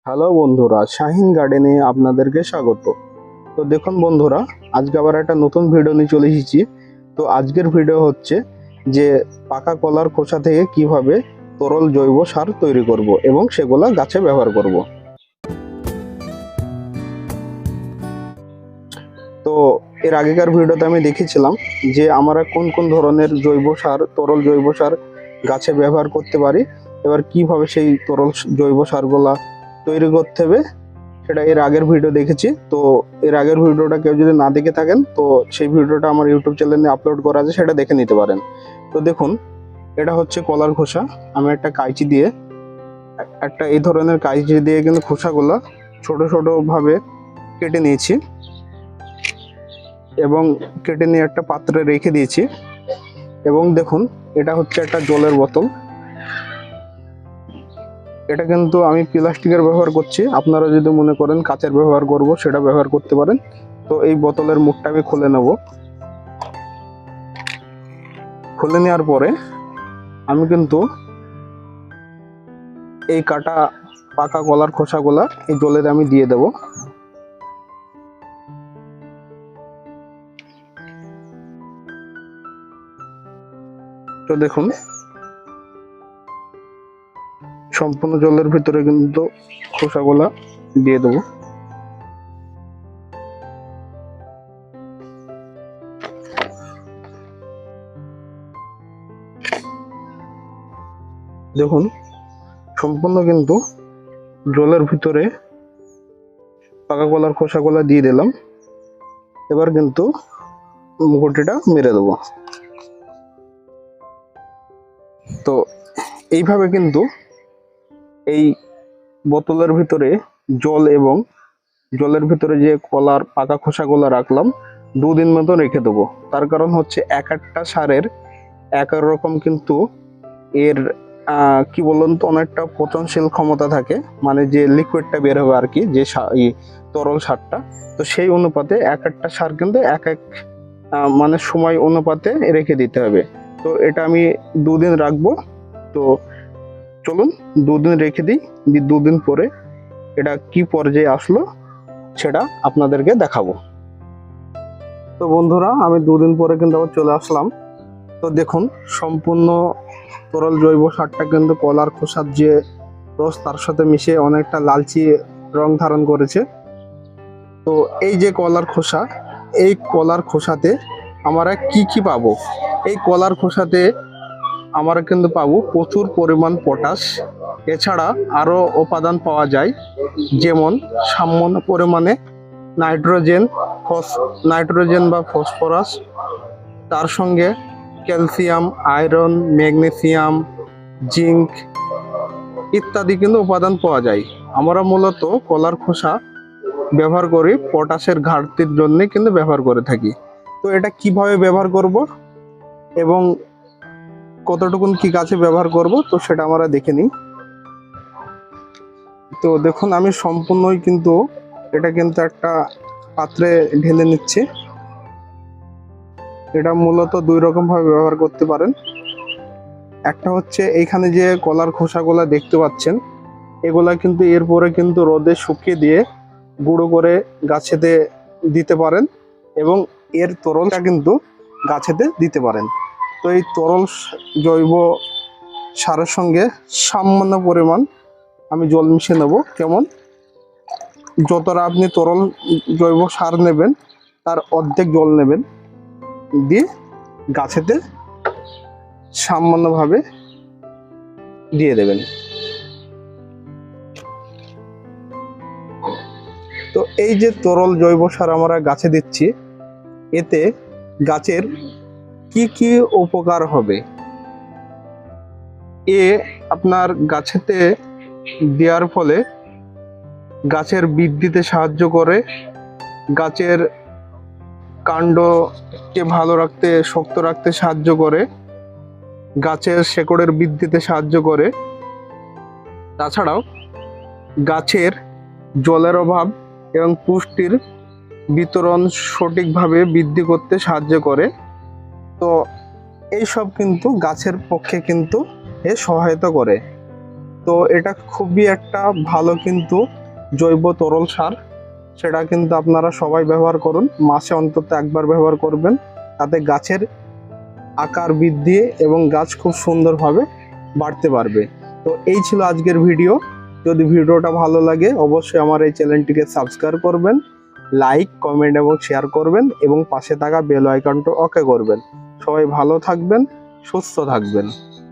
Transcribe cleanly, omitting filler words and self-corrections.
Hello বন্ধুরা, শাহিন গার্ডেনে আপনাদেরকে স্বাগত। তো দেখুন বন্ধুরা, আজকে আবার একটা নতুন ভিডিও নিয়ে চলে এসেছি। তো আজকের ভিডিও হচ্ছে যে পাকা কলার খোসা থেকে কিভাবে তরল জৈব সার তৈরি করব এবং সেগুলা গাছে ব্যবহার করব। তো এর আগেকার ভিডিওতে আমি দেখেছিলাম যে আমরা কোন কোন ধরনের জৈব সার, তরল জৈব সার গাছে ব্যবহার করতে পারি। এবার কিভাবে সেই তরল জৈব সারগুলা তৈরি করতে হবে সেটা এর আগের ভিডিও দেখেছি। তো এর আগের ভিডিওটা কেউ যদি না দেখে থাকেন তো সেই ভিডিওটা আমার ইউটিউব চ্যানেলে আপলোড করা আছে, সেটা দেখে নিতে পারেন। তো দেখুন, এটা হচ্ছে কলার খোসা। আমি একটা কাঁচি দিয়ে, একটা এই ধরনের কাঁচি দিয়ে কিন্তু খোসাগুলো ছোট ছোট ভাবে কেটে নিয়েছি এবং কেটে নিয়ে একটা পাত্রে রেখে দিয়েছি। এবং দেখুন, এটা হচ্ছে একটা জলের বোতল। এটা কিন্তু আমি প্লাস্টিকের ব্যবহার করছি, আপনারা যদি মনে করেন কাঁচের ব্যবহার করব সেটা ব্যবহার করতে পারেন। তো এই বোতলের মুখটা আমি খুলে নেব। খুলে নেওয়ার পরে আমি কিন্তু এই কাটা পাকা কলার খোসাগুলা এই জলের আমি দিয়ে দেব। তো দেখুন, সম্পূর্ণ জলের ভিতরে কিন্তু খোসাগুলা দিয়ে দেব। দেখুন, সম্পূর্ণ কিন্তু জলের ভিতরে পাকা কলার খোসাগুলা দিয়ে দিলাম। এবার কিন্তু মুকুটিটা মেরে দেব। তো এইভাবে কিন্তু এই বোতলের ভিতরে জল এবং জলের ভিতরে যে কলার পাকা খোসাগুলো রাখলাম, 2 দিন মতো রেখে দেবো। তার কারণ হচ্ছে এক একটা সারের এক এক রকম কিন্তু এর কি বলুন তো, অনেকটা পচনশীল ক্ষমতা থাকে, মানে যে লিকুইডটা বের হবে আর কি, যে তরল সারটা। তো সেই অনুপাতে এক একটা সার কিন্তু এক এক মানে সময় অনুপাতে রেখে দিতে হবে। তো এটা আমি 2 দিন রাখবো। তো চলুন 2 দিন রেখে দিই, 2 দিন পরে এটা কি পর্যায়ে আসলো সেটা আপনাদেরকে দেখাবো। তো বন্ধুরা, আমি 2 দিন পরে কিন্তু আবার চলে আসলাম। তো দেখুন, সম্পূর্ণ তরল জৈব সারটা কিন্তু কলার খোসার যে রস তার সাথে মিশে অনেকটা লালচে রং ধারণ করেছে। তো এই যে কলার খোসা, এই কলার খোসাতে আমরা কি কি পাবো? এই কলার খোসাতে আমরা কিন্তু পাবো প্রচুর পরিমাণ পটাশ। এছাড়া আরও উপাদান পাওয়া যায়, যেমন সামান্য পরিমাণে নাইট্রোজেন বা ফসফরাস, তার সঙ্গে ক্যালসিয়াম, আয়রন, ম্যাগনেসিয়াম, জিঙ্ক ইত্যাদি কিন্তু উপাদান পাওয়া যায়। আমরা মূলত কলার খোসা ব্যবহার করি পটাশের ঘাটতির জন্য কিন্তু ব্যবহার করে থাকি। তো এটা কিভাবে ব্যবহার করব এবং কতটুকুন কি গাছে ব্যবহার করব তো সেটা আমরা দেখে নিই। তো দেখুন, আমি সম্পূর্ণই কিন্তু এটা কিন্তু একটা পাত্রে ঢেলে নিচ্ছি। এটা মূলত 2 রকম ভাবে ব্যবহার করতে পারেন। একটা হচ্ছে এইখানে যে কলার খোসাগুলা দেখতে পাচ্ছেন, এগুলা কিন্তু এরপরে কিন্তু রোদে শুকিয়ে দিয়ে গুঁড়ো করে গাছেতে দিতে পারেন এবং এর তরলটা কিন্তু গাছেতে দিতে পারেন। তো এই তরল জৈব সারের সঙ্গে সামান্য পরিমাণ আমি জল মিশিয়ে নেব। কেমন, যতটা আপনি তরল জৈব সার নেবেন তার অর্ধেক জল নেবেন, দিয়ে গাছেতে সামান্যভাবে দিয়ে দেবেন। তো এই যে তরল জৈব সার আমরা গাছে দিচ্ছি, এতে গাছের কি কি উপকার হবে? আপনার গাছেতে দেওয়ার ফলে গাছের বৃদ্ধিতে সাহায্য করে, গাছের কাণ্ডকে ভালো রাখতে, শক্ত রাখতে সাহায্য করে, গাছের শেকড়ের বৃদ্ধিতে সাহায্য করে। তাছাড়াও গাছের জলের অভাব এবং পুষ্টির বিতরণ সঠিকভাবে বৃদ্ধি করতে সাহায্য করে। তো এইসব কিন্তু গাছের পক্ষে কিন্তু এ সহায়তা করে। তো এটা খুবই একটা ভালো কিন্তু জৈব তরল সার, সেটা কিন্তু আপনারা সবাই ব্যবহার করুন, মাসে অন্তত একবার ব্যবহার করবেন, তাতে গাছের আকার বৃদ্ধি এবং গাছ খুব সুন্দরভাবে বাড়তে পারবে। তো এই ছিল আজকের ভিডিও। যদি ভিডিওটা ভালো লাগে অবশ্যই আমার এই চ্যানেলটিকে সাবস্ক্রাইব করবেন, লাইক কমেন্ট এবং শেয়ার করবেন এবং পাশে থাকা বেল আইকনটা ওকে করবেন। সবাই ভালো থাকবেন, সুস্থ থাকবেন।